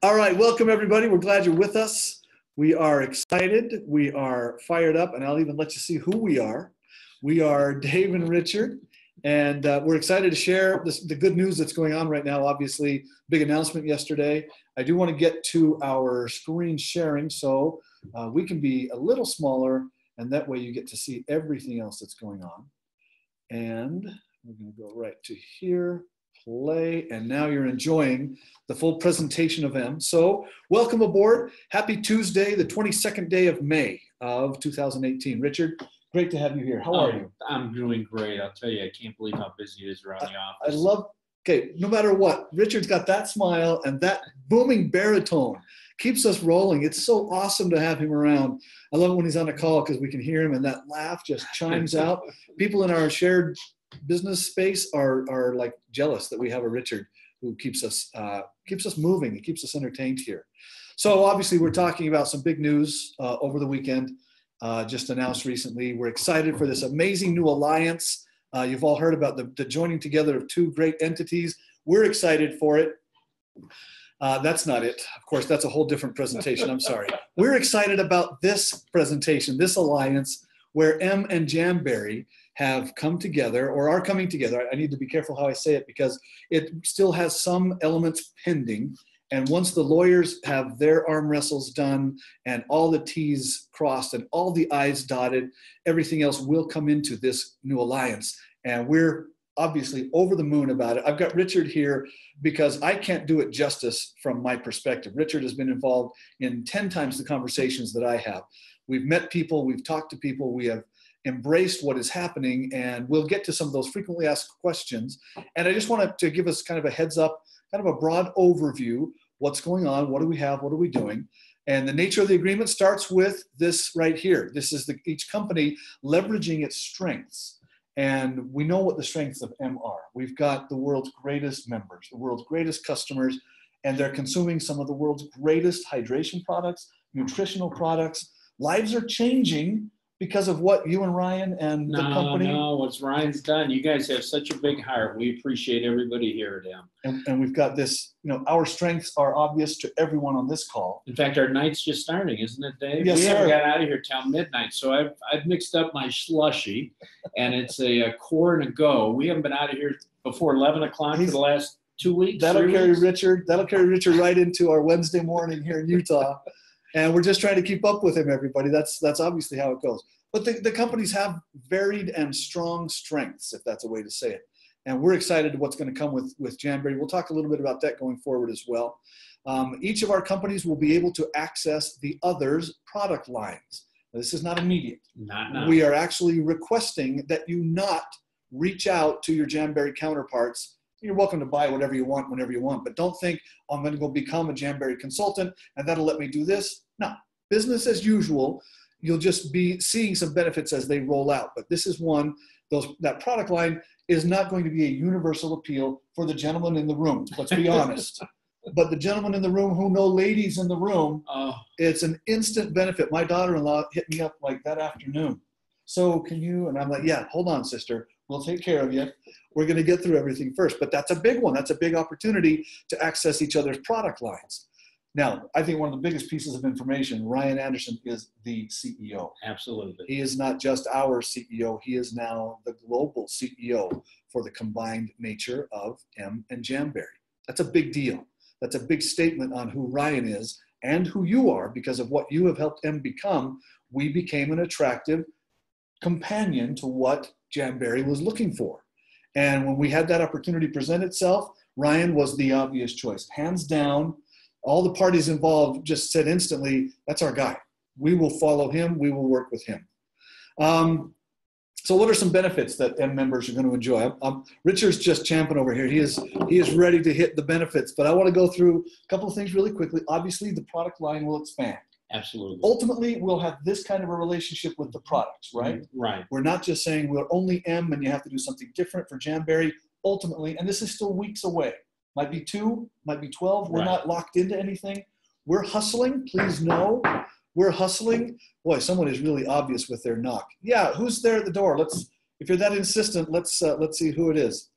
All right, welcome everybody. We're glad you're with us. We are excited. We are fired up, and I'll even let you see who we are. We are Dave and Richard, and we're excited to share the good news that's going on right now. Obviously, big announcement yesterday. I do want to get to our screen sharing so we can be a little smaller, and that way you get to see everything else that's going on. And we're going to go right to here. Play, and now you're enjoying the full presentation of M. So welcome aboard. Happy Tuesday, the 22nd day of May of 2018. Richard, great to have you here. How are you? I'm doing great. I'll tell you, I can't believe how busy it is around the office. I love, okay, no matter what, Richard's got that smile and that booming baritone. Keeps us rolling. It's so awesome to have him around. I love it when he's on a call because we can hear him and that laugh just chimes out. People in our shared business space are like jealous that we have a Richard who keeps us moving. He keeps us entertained here. So obviously we're talking about some big news over the weekend, just announced recently. We're excited for this amazing new alliance. You've all heard about the joining together of two great entities. We're excited for it. That's not it. Of course, that's a whole different presentation. I'm sorry. We're excited about this presentation, this alliance where M and Jamberry have come together or are coming together. I need to be careful how I say it because it still has some elements pending. And once the lawyers have their arm wrestles done and all the T's crossed and all the I's dotted, everything else will come into this new alliance. And we're obviously over the moon about it. I've got Richard here because I can't do it justice from my perspective. Richard has been involved in 10 times the conversations that I have. We've met people, we've talked to people, we have embraced what is happening, and we'll get to some of those frequently asked questions. And I just wanted to give us kind of a heads up, kind of a broad overview, what's going on, what do we have, what are we doing? And the nature of the agreement starts with this right here. This is each company leveraging its strengths. And we know what the strengths of M are. We've got the world's greatest members, the world's greatest customers, and they're consuming some of the world's greatest hydration products, nutritional products. Lives are changing because of what you and Ryan and the company. No, what's Ryan's done. You guys have such a big heart. We appreciate everybody here at M. And we've got this, our strengths are obvious to everyone on this call. In fact, our night's just starting, isn't it, Dave? Yes, we sir. haven't got out of here till midnight. So I've mixed up my slushy, and it's a core and a go. We haven't been out of here before 11 o'clock for the last 2 weeks. That'll carry Richard right into our Wednesday morning here in Utah. And we're just trying to keep up with him, everybody. That's obviously how it goes. But the companies have varied and strong strengths, if that's a way to say it. And we're excited what's going to come with Jamberry. We'll talk a little bit about that going forward as well. Each of our companies will be able to access the other's product lines. Now, this is not immediate. Not. We are actually requesting that you not reach out to your Jamberry counterparts. You're welcome to buy whatever you want, whenever you want, but don't think, oh, I'm going to go become a Jamberry consultant and that'll let me do this. No, business as usual. You'll just be seeing some benefits as they roll out. But this is one, that product line is not going to be a universal appeal for the gentleman in the room. Let's be honest. But the gentlemen in the room who know ladies in the room, it's an instant benefit. My daughter-in-law hit me up like that afternoon. So can you, and I'm like, yeah, hold on, sister. We'll take care of you. We're going to get through everything first. But that's a big one. That's a big opportunity to access each other's product lines. Now, I think one of the biggest pieces of information, Ryan Anderson is the CEO. Absolutely. He is not just our CEO. He is now the global CEO for the combined nature of M and Jamberry. That's a big deal. That's a big statement on who Ryan is and who you are because of what you have helped M become. We became an attractive companion to what Jamberry was looking for. And when we had that opportunity present itself, Ryan was the obvious choice. Hands down, all the parties involved just said instantly, that's our guy. We will follow him. We will work with him. So what are some benefits that M members are going to enjoy? Richard's just champing over here. He is ready to hit the benefits, but I want to go through a couple of things really quickly. Obviously, the product line will expand. Absolutely. Ultimately, we'll have this kind of a relationship with the products, right? Right. We're not just saying we're only M and you have to do something different for Jamberry. Ultimately, and this is still weeks away. Might be 2, might be 12. We're not locked into anything. We're hustling. Please know we're hustling. Boy, someone is really obvious with their knock. Yeah, who's there at the door? If you're that insistent, let's see who it is.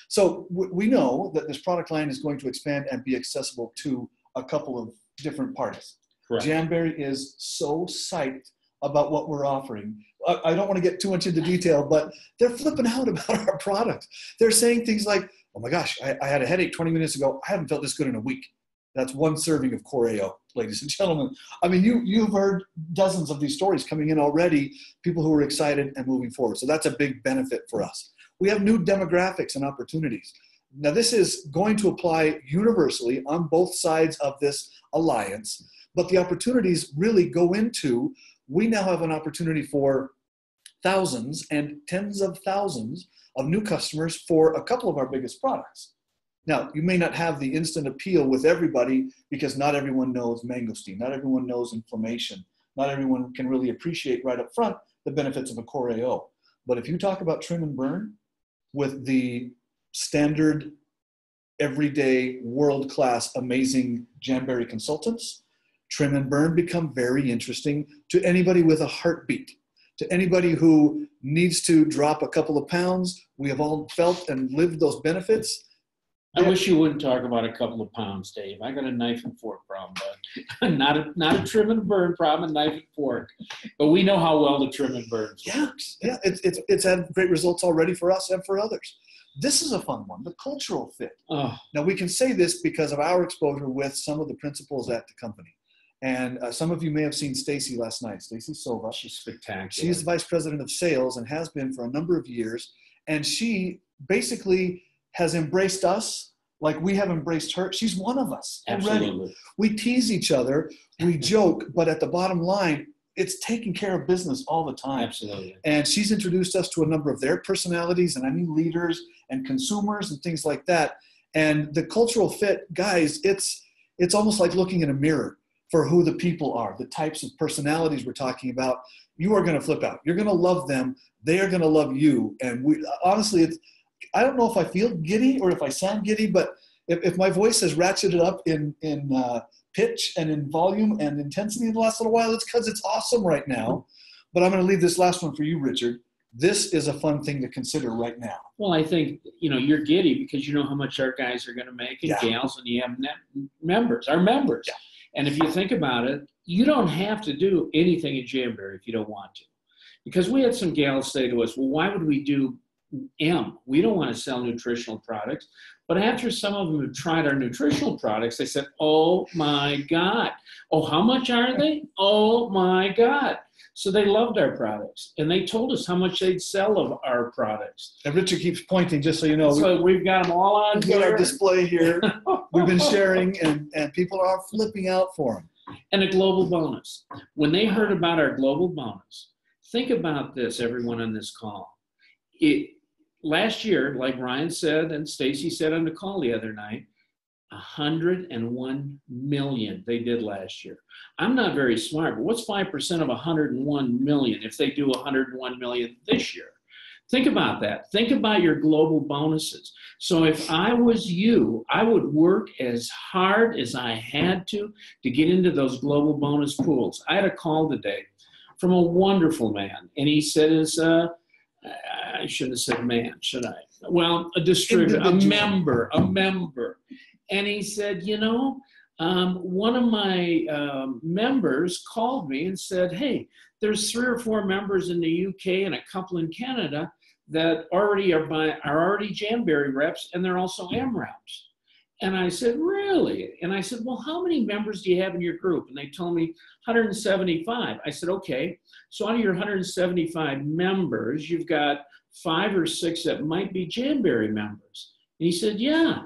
So we know that this product line is going to expand and be accessible to a couple of different parties. Correct. Jamberry is so psyched about what we're offering. I don't want to get too much into detail, but they're flipping out about our product. They're saying things like, oh my gosh, I had a headache 20 minutes ago. I haven't felt this good in a week. That's one serving of Core-AO, ladies and gentlemen. I mean, you've heard dozens of these stories coming in already, people who are excited and moving forward. So that's a big benefit for us. We have new demographics and opportunities. Now, this is going to apply universally on both sides of this alliance, but the opportunities really go into, we now have an opportunity for thousands and tens of thousands of new customers for a couple of our biggest products. Now, you may not have the instant appeal with everybody because not everyone knows mangosteen, not everyone knows inflammation, not everyone can really appreciate right up front the benefits of a Core-AO. But if you talk about trim and burn with the standard, everyday, world-class, amazing Jamberry consultants, trim and burn become very interesting to anybody with a heartbeat, to anybody who needs to drop a couple of pounds. We have all felt and lived those benefits. I wish you wouldn't talk about a couple of pounds, Dave. I got a knife and fork problem, but not a trim and burn problem, a knife and fork. But we know how well the trim and burn works. Yeah, it's had great results already for us and for others. This is a fun one, the cultural fit. Oh. Now, we can say this because of our exposure with some of the principals at the company. And some of you may have seen Stacy last night, Stacy Sova. She's spectacular. She's the vice president of sales and has been for a number of years. And she basically has embraced us like we have embraced her. She's one of us already. Absolutely. We tease each other, we joke, but at the bottom line, it's taking care of business all the time. Absolutely. And she's introduced us to a number of their personalities, and I mean leaders and consumers and things like that. And the cultural fit, guys, it's almost like looking in a mirror for who the people are, the types of personalities we're talking about. You are going to flip out. You're going to love them. They are going to love you. And we honestly, I don't know if I feel giddy or if I sound giddy, but if my voice has ratcheted up in pitch and in volume and intensity in the last little while, it's because it's awesome right now. But I'm going to leave this last one for you, Richard. This is a fun thing to consider right now. Well, I think, you're giddy because you know how much our guys are going to make and gals, and you have members, our members. Yeah. And if you think about it, you don't have to do anything in Jamberry if you don't want to. Because we had some gals say to us, well, why would we do M? We don't want to sell nutritional products. But after some of them have tried our nutritional products, they said, oh my God. Oh, how much are they? Oh my God. So they loved our products. And they told us how much they'd sell of our products. And Richard keeps pointing, just so you know. So we've got them all on here. We've got our display here. We've been sharing, and people are flipping out for them. And a global bonus. When they heard about our global bonus, think about this, everyone on this call. Last year, like Ryan said and Stacy said on the call the other night, 101 million they did last year. I'm not very smart, but what's 5% of 101 million if they do 101 million this year? Think about that. Think about your global bonuses. So if I was you, I would work as hard as I had to get into those global bonus pools. I had a call today from a wonderful man, and he said, I shouldn't have said man, should I? Well, a distributor, a member. And he said, one of my members called me and said, hey, there's 3 or 4 members in the UK and a couple in Canada that already are already Jamberry reps, and they're also M reps. And I said, really? And I said, well, how many members do you have in your group? And they told me 175. I said, okay, so out of your 175 members, you've got 5 or 6 that might be Jamberry members. And he said, yeah.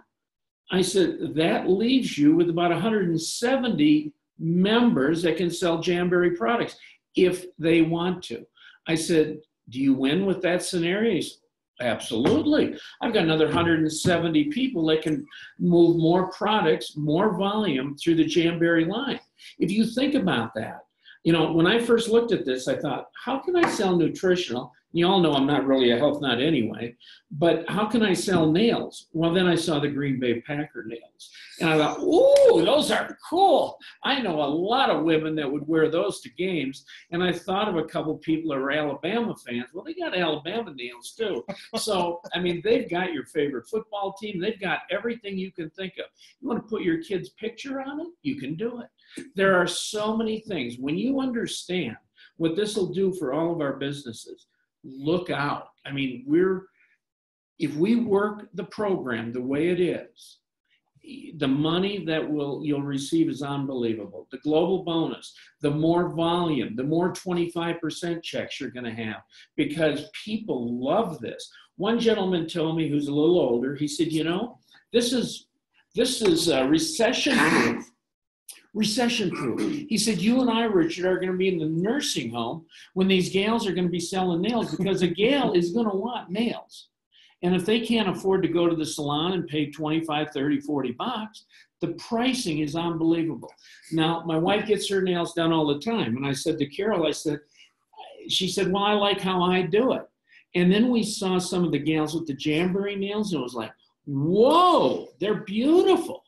I said, that leaves you with about 170 members that can sell Jamberry products if they want to. I said, do you win with that scenario? He said, absolutely. I've got another 170 people that can move more products, more volume through the Jamberry line. If you think about that, You know, when I first looked at this, I thought, how can I sell nutritional? You all know I'm not really a health nut anyway, but how can I sell nails? Well, then I saw the Green Bay Packer nails. And I thought, ooh, those are cool. I know a lot of women that would wear those to games. And I thought of a couple people that were Alabama fans. Well, they got Alabama nails too. So, I mean, they've got your favorite football team. They've got everything you can think of. You want to put your kid's picture on it? You can do it. There are so many things. When you understand what this will do for all of our businesses, look out. I mean, if we work the program the way it is, the money that you'll receive is unbelievable. The global bonus, the more volume, the more 25% checks you're going to have, because people love this. One gentleman told me, who's a little older, he said, you know, this is recession-proof. Recession-proof. He said, you and I, Richard, are going to be in the nursing home when these gals are going to be selling nails, because a gal is going to want nails. And if they can't afford to go to the salon and pay 25, 30, 40 bucks, the pricing is unbelievable. Now, my wife gets her nails done all the time. And I said to Carol, she said, well, I like how I do it. And then we saw some of the gals with the Jamberry nails. And it was like, whoa, they're beautiful.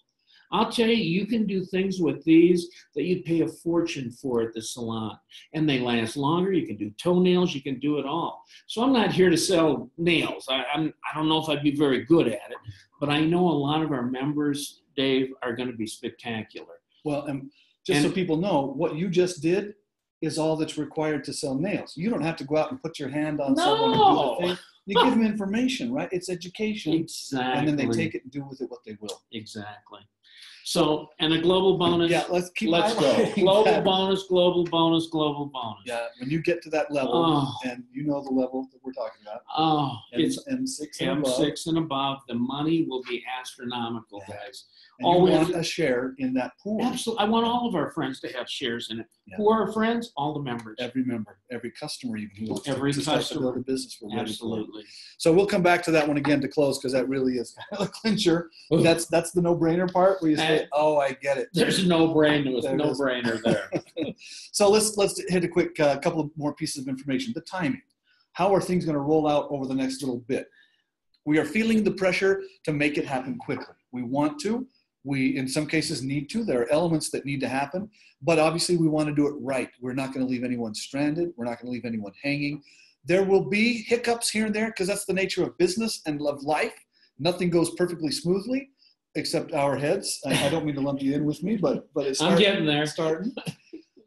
I'll tell you, you can do things with these that you'd pay a fortune for at the salon. And they last longer. You can do toenails. You can do it all. So I'm not here to sell nails. I don't know if I'd be very good at it. But I know a lot of our members, Dave, are going to be spectacular. Well, so people know, what you just did is all that's required to sell nails. You don't have to go out and put your hand on someone and do the thing. You give them information, right? It's education. Exactly. And then they take it and do with it what they will. Exactly. So, and a global bonus. Yeah, let's go. Global bonus, global bonus, global bonus. Yeah, when you get to that level, and you know the level that we're talking about. It's M6 and above. The money will be astronomical, guys. And you want a share in that pool. Absolutely. I want all of our friends to have shares in it. Yeah. Who are our friends? All the members. Every member, every customer, even every customer. Build a business. Absolutely. So we'll come back to that one again to close, because that really is kind of a clincher. Ooh. That's the no-brainer part where you say, "Oh, I get it." There's a no-brainer. No-brainer there. So let's hit a quick couple of more pieces of information. The timing. How are things going to roll out over the next little bit? We are feeling the pressure to make it happen quickly. We want to. We, in some cases, need to. There are elements that need to happen, but obviously we want to do it right. We're not going to leave anyone stranded. We're not going to leave anyone hanging. There will be hiccups here and there, because that's the nature of business and of life. Nothing goes perfectly smoothly, except our heads. I don't mean to lump you in with me, but it's I'm getting there. Starting.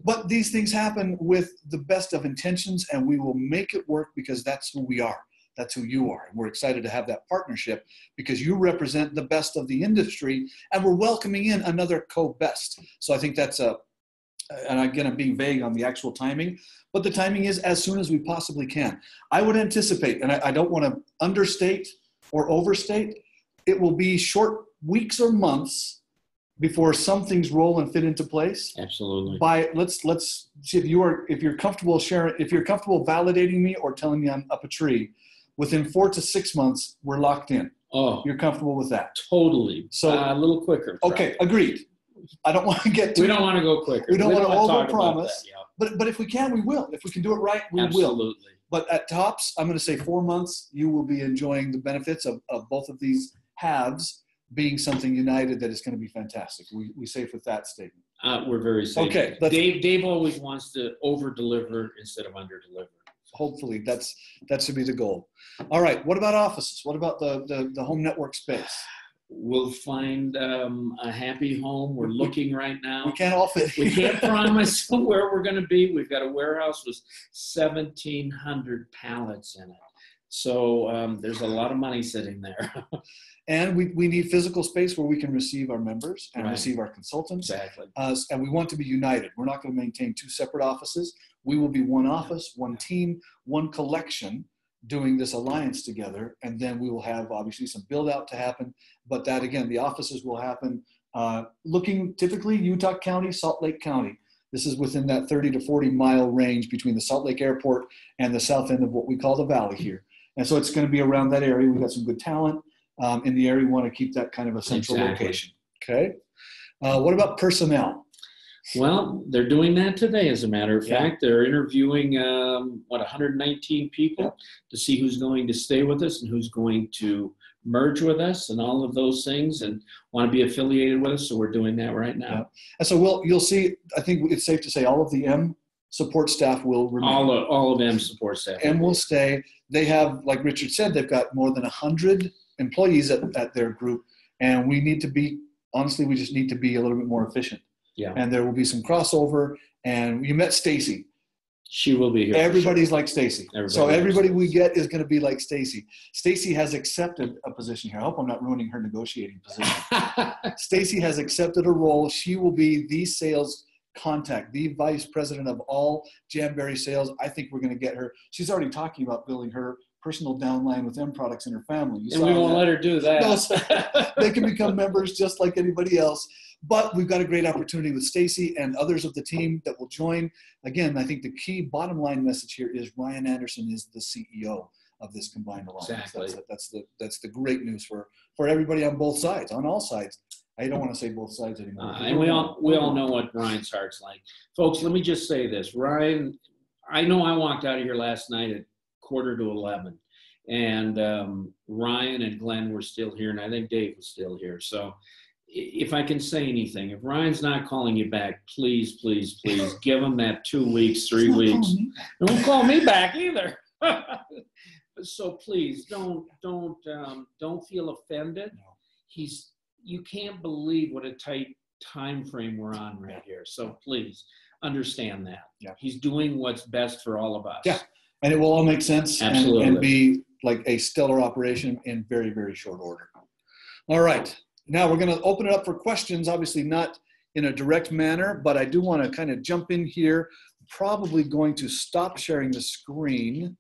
But these things happen with the best of intentions, and we will make it work, because that's who we are. That's who you are. And we're excited to have that partnership, because you represent the best of the industry, and we're welcoming in another co-best. So I think that's and again, I'm being vague on the actual timing, but the timing is as soon as we possibly can. I would anticipate, and I don't want to understate or overstate, it will be short weeks or months before some things roll and fit into place. Absolutely. Let's see if you're comfortable sharing, if you're comfortable validating me or telling me I'm up a tree. Within 4 to 6 months, we're locked in. Oh, you're comfortable with that? Totally. So a little quicker. Okay, agreed. I don't want to get too. We don't want to go quicker. We don't want to overpromise. Yeah. But if we can, we will. If we can do it right, we will. Absolutely. But at tops, I'm going to say 4 months. You will be enjoying the benefits of both of these halves being something united that is going to be fantastic. We safe with that statement. We're very safe. Okay. Dave always wants to over-deliver instead of under-deliver. Hopefully that should be the goal. All right. What about offices? What about the home network space? We'll find a happy home. We're looking right now. We can't all fit. We can't promise where we're going to be. We've got a warehouse with 1,700 pallets in it. So there's a lot of money sitting there. And we need physical space where we can receive our members and receive our consultants. Exactly. And we want to be united. We're not going to maintain 2 separate offices. We will be one office, one team, one collection doing this alliance together. And then we will have obviously some build out to happen. But that, again, the offices will happen looking typically Utah County, Salt Lake County. This is within that 30 to 40 mile range between the Salt Lake Airport and the south end of what we call the valley here. And so it's going to be around that area. We've got some good talent in the area. We want to keep that kind of a central location. Okay. What about personnel? Well, they're doing that today, as a matter of fact. They're interviewing, 119 people to see who's going to stay with us and who's going to merge with us and all of those things and want to be affiliated with us. So we're doing that right now. Yeah. And so you'll see, I think it's safe to say all of the M support staff will remain. All of M support staff. M will stay. They have, like Richard said, they've got more than 100 employees at their group. And we need to be, honestly, we just need to be a little bit more efficient. Yeah. And there will be some crossover. And you met Stacy. She will be here. Everybody's like Stacy. So everybody we get is going to be like Stacy. Stacy has accepted a position here. I hope I'm not ruining her negotiating position. Stacy has accepted a role. She will be the sales contact, the vice president of all Jamberry sales. I think we're going to get her. She's already talking about building her personal downline with M products in her family. And we won't let her do that. No, they can become members just like anybody else. But we've got a great opportunity with Stacy and others of the team that will join. Again, I think the key bottom line message here is Ryan Anderson is the CEO of this combined alliance. Exactly. That's the great news for everybody on both sides, on all sides. I don't want to say both sides anymore. And we all know what Ryan's heart's like. Folks, let me just say this. Ryan, I know I walked out of here last night at 11:15. And Ryan and Glenn were still here, and I think Dave was still here. So if I can say anything, if Ryan's not calling you back, please, please, please give him that 2 weeks, 3 weeks. Don't call me back either. So please don't feel offended. No. You can't believe what a tight time frame we're on right here. So please understand that. Yeah. He's doing what's best for all of us. Yeah. And it will all make sense. Absolutely. And be like a stellar operation in very, very short order. All right. Now we're going to open it up for questions, obviously not in a direct manner, but I do want to kind of jump in here. Probably going to stop sharing the screen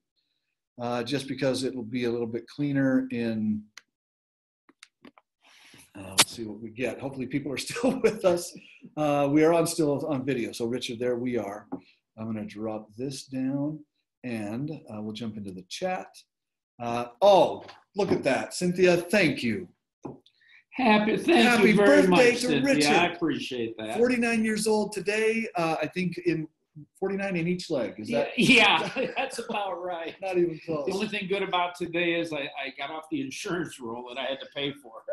just because it will be a little bit cleaner in, let's see what we get. Hopefully people are still with us. We are still on video. So Richard, there we are. I'm going to drop this down and we'll jump into the chat. Oh, look at that. Cynthia, thank you. Happy you very much, to Richard. I appreciate that. 49 years old today. I think in 49 in each leg. Is that? Yeah, that's about right. Not even close. The only thing good about today is I got off the insurance roll that I had to pay for.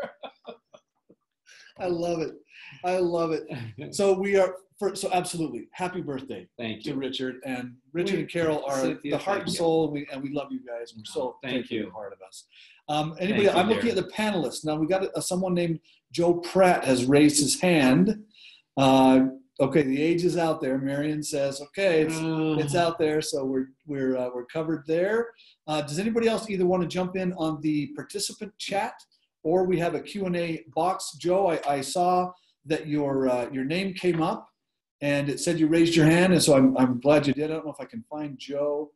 I love it. I love it. So we are, so absolutely, happy birthday. Thank you to Richard. And Richard and Carol are Cynthia, the heart and soul, and we love you guys. We're so thankful you're part of us. Anybody? I'm looking at the panelists now. We got someone named Joe Pratt has raised his hand. Okay, the age is out there. Marion says, okay, it's out there, so we're covered there. Does anybody else either want to jump in on the participant chat, or we have a Q&A box? Joe, I saw that your name came up, and it said you raised your hand, and so I'm glad you did. I don't know if I can find Joe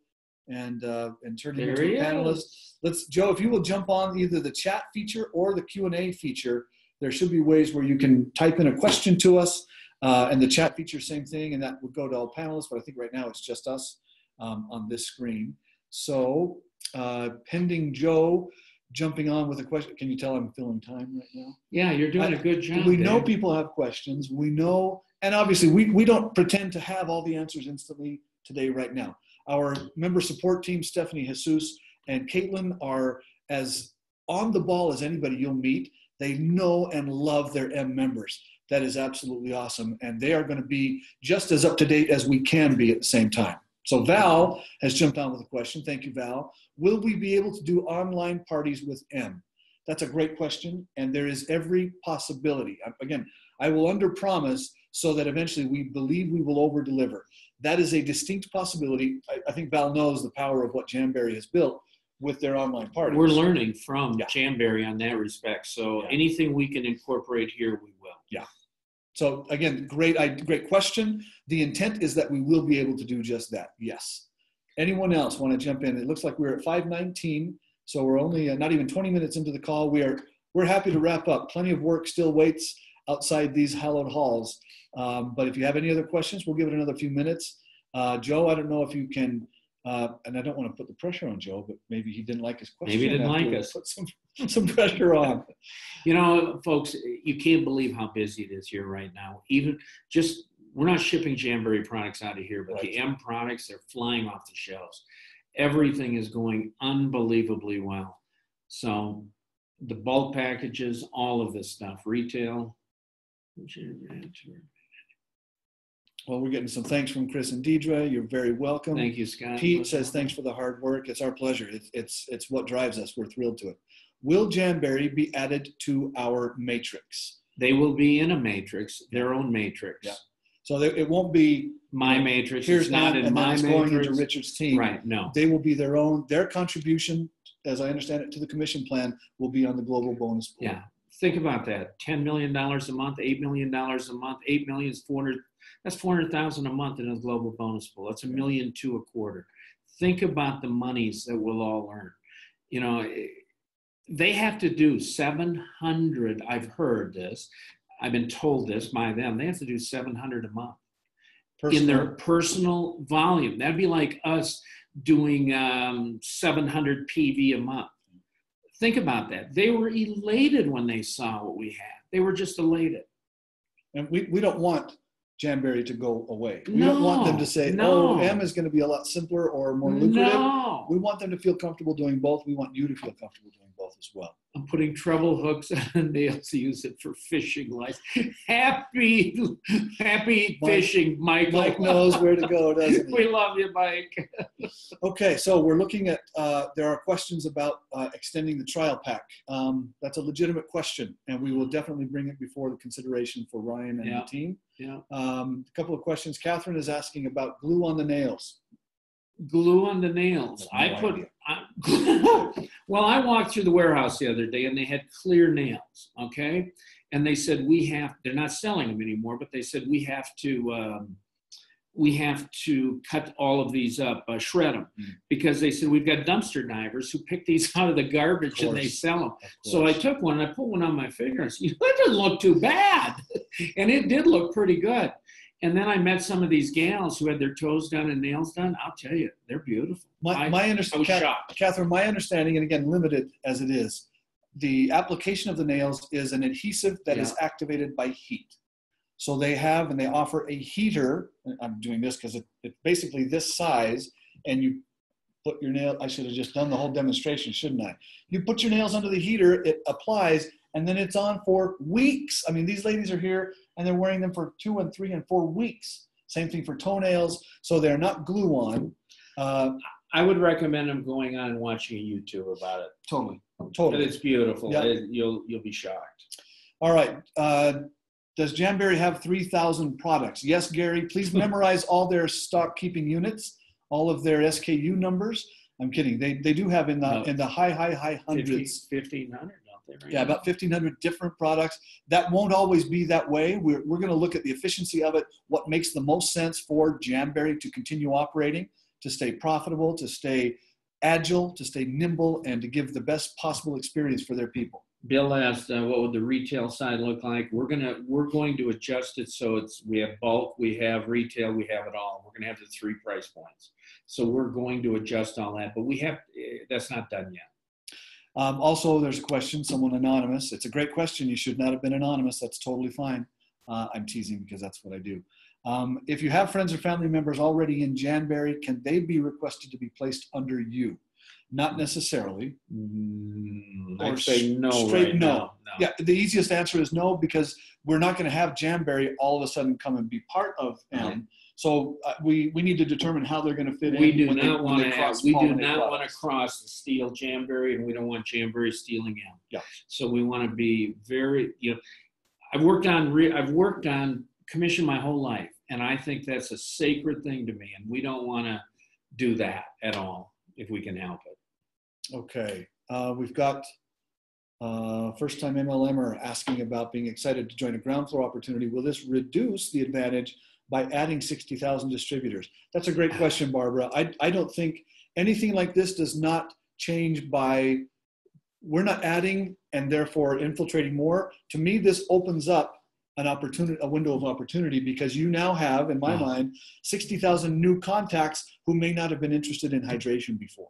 and turn him into a panelist. Joe, if you will jump on either the chat feature or the Q&A feature, there should be ways where you can type in a question to us, and the chat feature, same thing, and that would go to all panelists, but I think right now it's just us on this screen. So pending Joe jumping on with a question. Can you tell I'm filling time right now? Yeah, you're doing a good job. We know people have questions. We know, and obviously we don't pretend to have all the answers instantly today, right now. Our member support team, Stephanie, Jesus, and Caitlin, are as on the ball as anybody you'll meet. They know and love their M members. That is absolutely awesome. And they are going to be just as up to date as we can be at the same time. So Val has jumped on with a question. Thank you, Val. Will we be able to do online parties with M? That's a great question. And there is every possibility. Again, I will underpromise so that eventually we believe we will over-deliver. That is a distinct possibility. I think Val knows the power of what Jamberry has built with their online parties. We're learning from Jamberry on that respect. So anything we can incorporate here, we will. Yeah. So again, great question. The intent is that we will be able to do just that. Yes. Anyone else want to jump in? It looks like we're at 5:19, so we're only not even 20 minutes into the call. We're happy to wrap up. Plenty of work still waits outside these hallowed halls. But if you have any other questions, we'll give it another few minutes. Joe, I don't know if you can, and I don't want to put the pressure on Joe, but maybe he didn't like his question. Maybe he didn't like us. Put some pressure on. You know, folks, you can't believe how busy it is here right now. Even just we're not shipping Jamberry products out of here, but the M products, they're flying off the shelves. Everything is going unbelievably well. So the bulk packages, all of this stuff, retail. Well, we're getting some thanks from Chris and Deidre. You're very welcome. Thank you, Scott. Pete says, thanks for the hard work. It's our pleasure. It's what drives us. We're thrilled to it. Will Jamberry be added to our matrix? They will be in a matrix, their own matrix. Yeah. So it won't be my matrix. Here's it's not in my matrix. Going into Richard's team. Right, no. They will be their contribution, as I understand it, to the commission plan will be on the global bonus pool. Yeah. Think about that. $10 million a month, $8 million a month, 8 million is 400. That's 400,000 a month in a global bonus pool. That's $1.2 million a quarter. Think about the monies that we'll all earn. You know, they have to do 700. I've heard this. I've been told this by them. They have to do 700 a month in their personal volume. That'd be like us doing 700 PV a month. Think about that. They were elated when they saw what we had. They were just elated. And we don't want Jamberry to go away. We don't want them to say, oh, M is going to be a lot simpler or more lucrative. No. We want them to feel comfortable doing both. We want you to feel comfortable doing both as well. I'm putting treble hooks on nails to use it for fishing lights. Happy fishing, Michael. Mike knows where to go, doesn't he? We love you, Mike. Okay, so we're looking at, there are questions about extending the trial pack. That's a legitimate question, and we will definitely bring it before the consideration for Ryan and the team. Yeah. A couple of questions. Catherine is asking about glue on the nails. Glue on the nails. Well, I walked through the warehouse the other day and they had clear nails, okay? And they said they're not selling them anymore, but they said we have to cut all of these up, shred them, because they said we've got dumpster divers who pick these out of the garbage and they sell them. So I took one and I put one on my finger and said, that doesn't look too bad. And it did look pretty good. And then I met some of these gals who had their toes done and nails done. I'll tell you, they're beautiful. I was shocked. Catherine, my understanding, and again, limited as it is, the application of the nails is an adhesive that is activated by heat. So they offer a heater. I'm doing this because it's basically this size, and you put your nail, I should have just done the whole demonstration, shouldn't I? You put your nails under the heater, it applies, and then it's on for weeks. I mean, these ladies are here and they're wearing them for 2 and 3 and 4 weeks. Same thing for toenails. So they're not glue on. I would recommend them going on and watching a YouTube about it. Totally. But it's beautiful. Yep. You'll be shocked. All right. Does Jamberry have 3,000 products? Yes, Gary. Please memorize all their stock keeping units, all of their SKU numbers. I'm kidding. They do have in the high hundreds. 1,500. Right? Yeah, about 1,500 different products. That won't always be that way. We're going to look at the efficiency of it, what makes the most sense for Jamberry to continue operating, to stay profitable, to stay agile, to stay nimble, and to give the best possible experience for their people. Bill asked, what would the retail side look like? We're going to adjust it so we have bulk, we have retail, we have it all. We're going to have the 3 price points. So we're going to adjust all that, but that's not done yet. Also, there's a question, someone anonymous. It's a great question. You should not have been anonymous. That's totally fine. I'm teasing because that's what I do. If you have friends or family members already in Jamberry, can they be requested to be placed under you? Not necessarily. I'd say no. Straight right no. Now. No. Yeah, the easiest answer is no, because we're not going to have Jamberry all of a sudden come and be part of M. Right. So we need to determine how they're going to fit in. We do not want to cross the steal Jamberry, and we don't want Jamberry stealing M. Yeah. So we want to be very. I've worked on commission my whole life, and I think that's a sacred thing to me, and we don't want to do that at all if we can help it. Okay, we've got first-time MLMer asking about being excited to join a ground floor opportunity. Will this reduce the advantage by adding 60,000 distributors? That's a great question, Barbara. I don't think anything like this does not change by, we're not adding and therefore infiltrating more. To me, this opens up an opportunity, a window of opportunity, because you now have, in my mind, 60,000 new contacts who may not have been interested in hydration before.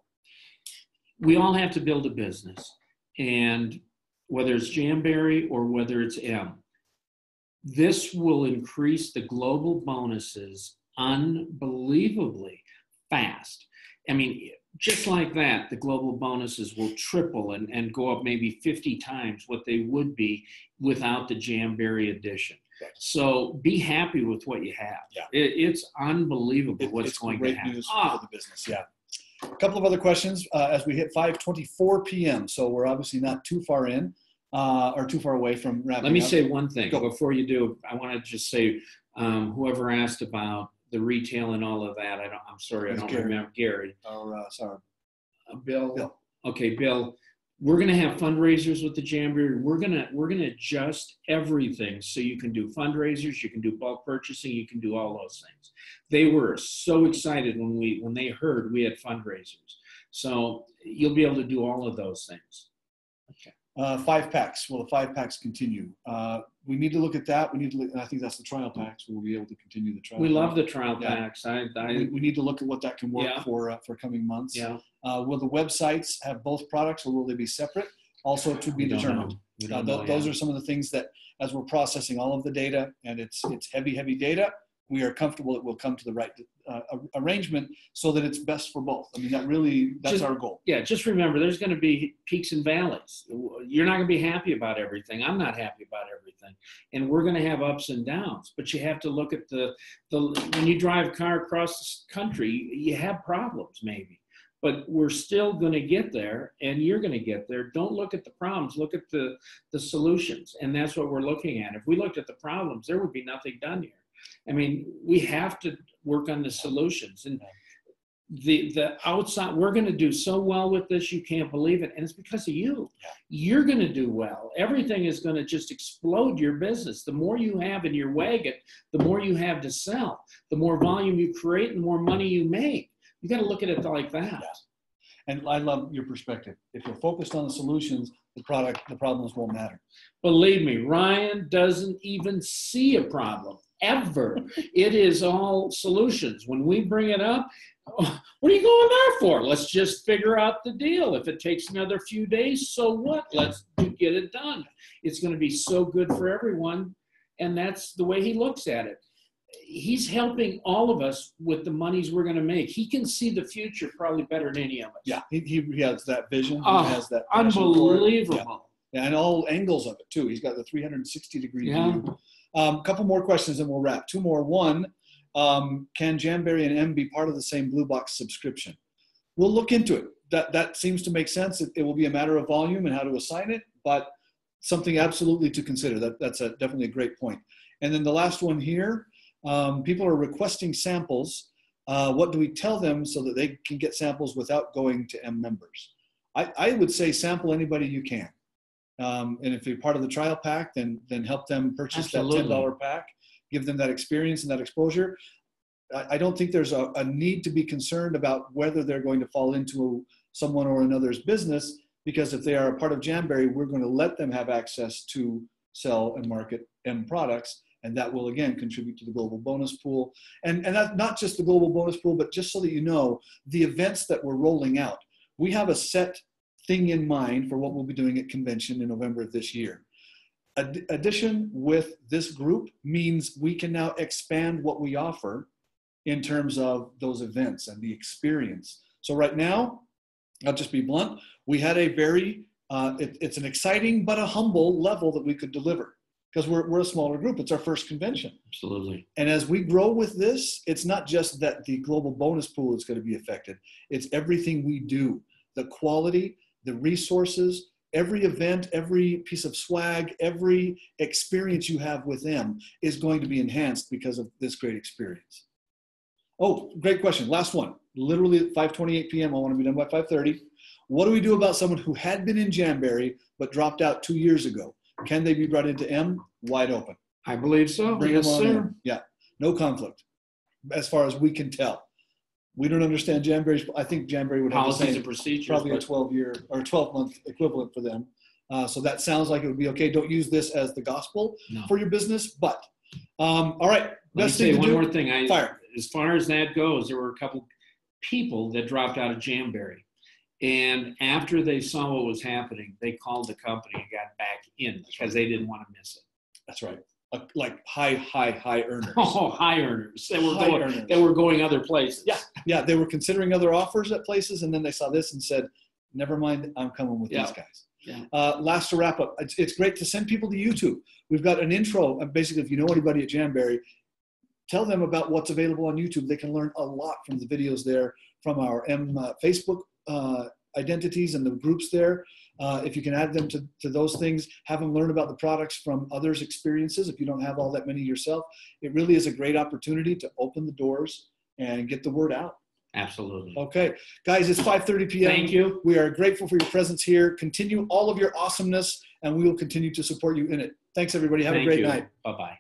We all have to build a business, and whether it's Jamberry or whether it's M, This will increase the global bonuses unbelievably fast. I mean, just like that, the global bonuses will triple and go up maybe 50 times what they would be without the Jamberry edition. Right. So be happy with what you have. Yeah. It's unbelievable what's it's going great to happen. news for the business. Yeah. A couple of other questions as we hit 5:24 p.m. So we're obviously not too far in or too far away from wrapping up. Let me say one thing. Go. Before you do. I want to just say, whoever asked about the retail and all of that, I'm sorry, I don't remember. Gary. Sorry. Bill. Okay, Bill. We're going to have fundraisers with the Jamberry. We're going to adjust everything so you can do fundraisers, you can do bulk purchasing, you can do all those things. They were so excited when they heard we had fundraisers. So you'll be able to do all of those things. Okay. 5-packs. Will the 5-packs continue? We need to look at that. We need to look, and I think that's the trial packs. We'll be able to continue the trial. We love the trial packs. We need to look at what that can work for coming months. Yeah. Will the websites have both products, or will they be separate? Also to be determined. Those are some of the things that, as we're processing all of the data, and it's heavy data, we are comfortable it will come to the right arrangement so that it's best for both. I mean, that's our goal. Yeah, just remember, there's going to be peaks and valleys. You're not going to be happy about everything. I'm not happy about everything. And we're going to have ups and downs. But you have to look at when you drive a car across the country, you have problems maybe. But we're still going to get there, and you're going to get there. Don't look at the problems. Look at the solutions. And that's what we're looking at. If we looked at the problems, there would be nothing done here. I mean, we have to work on the solutions. And the outside, we're going to do so well with this, you can't believe it. And it's because of you. You're going to do well. Everything is going to just explode your business. The more you have in your wagon, the more you have to sell. The more volume you create, the more money you make. You got to look at it like that. Yeah. And I love your perspective. If you're focused on the solutions, the problems won't matter. Believe me, Ryan doesn't even see a problem. Ever. It is all solutions. When we bring it up, what are you going there for? Let's just figure out the deal. If it takes another few days, so what? Let's get it done. It's going to be so good for everyone. And that's the way he looks at it. He's helping all of us with the monies we're going to make. He can see the future probably better than any of us. Yeah, he has that vision. Oh, he has that unbelievable. Yeah, and all angles of it too. He's got the 360-degree view. Couple more questions and we'll wrap. 2 more. 1, can Jamberry and M be part of the same Blue Box subscription? We'll look into it. That seems to make sense. It will be a matter of volume and how to assign it, but something absolutely to consider. That's definitely a great point. And then the last one here, people are requesting samples. What do we tell them so that they can get samples without going to M members? I would say sample anybody you can. And if you're part of the trial pack, then help them purchase that $10 pack, give them that experience and that exposure. I don't think there's a need to be concerned about whether they're going to fall into someone or another's business, because if they are a part of Jamberry, we're going to let them have access to sell and market M products. And that will, again, contribute to the global bonus pool. And that's not just the global bonus pool, but just so that you know, the events that we're rolling out, we have a set thing in mind for what we'll be doing at convention in November of this year. Addition with this group means we can now expand what we offer in terms of those events and the experience. So right now, I'll just be blunt, we had a very, it's an exciting but a humble level that we could deliver, because we're a smaller group. It's our first convention. Absolutely. And as we grow with this, it's not just that the global bonus pool is going to be affected. It's everything we do, the quality, the resources, every event, every piece of swag, every experience you have with them is going to be enhanced because of this great experience. Oh, great question. Last one. Literally at 5:28 p.m. I want to be done by 5:30. What do we do about someone who had been in Jamberry but dropped out 2 years ago? Can they be brought into M? Wide open. I believe so. Bring them on in. Yeah, no conflict as far as we can tell. We don't understand Jamberry's. I think Jamberry would have policies and procedures, probably a 12-year or 12-month equivalent for them. So that sounds like it would be okay. Don't use this as the gospel for your business. But all right, best thing to do. One more thing. Fire. As far as that goes, there were a couple people that dropped out of Jamberry, and after they saw what was happening, they called the company and got back in because they didn't want to miss it. That's right. like high earners. Oh, high earners. High earners. They were going other places. Yeah, they were considering other offers at places, and then they saw this and said, never mind, I'm coming with these guys. Yeah. Last to wrap up, it's great to send people to YouTube. We've got an intro. Basically, if you know anybody at Jamberry, tell them about what's available on YouTube. They can learn a lot from the videos there, from our Facebook identities and the groups there. If you can add them to those things, have them learn about the products from others' experiences. If you don't have all that many yourself, it really is a great opportunity to open the doors and get the word out. Absolutely. Okay, guys, it's 5:30 p.m. Thank you. We are grateful for your presence here. Continue all of your awesomeness, and we will continue to support you in it. Thanks, everybody. Have a great night. Bye-bye.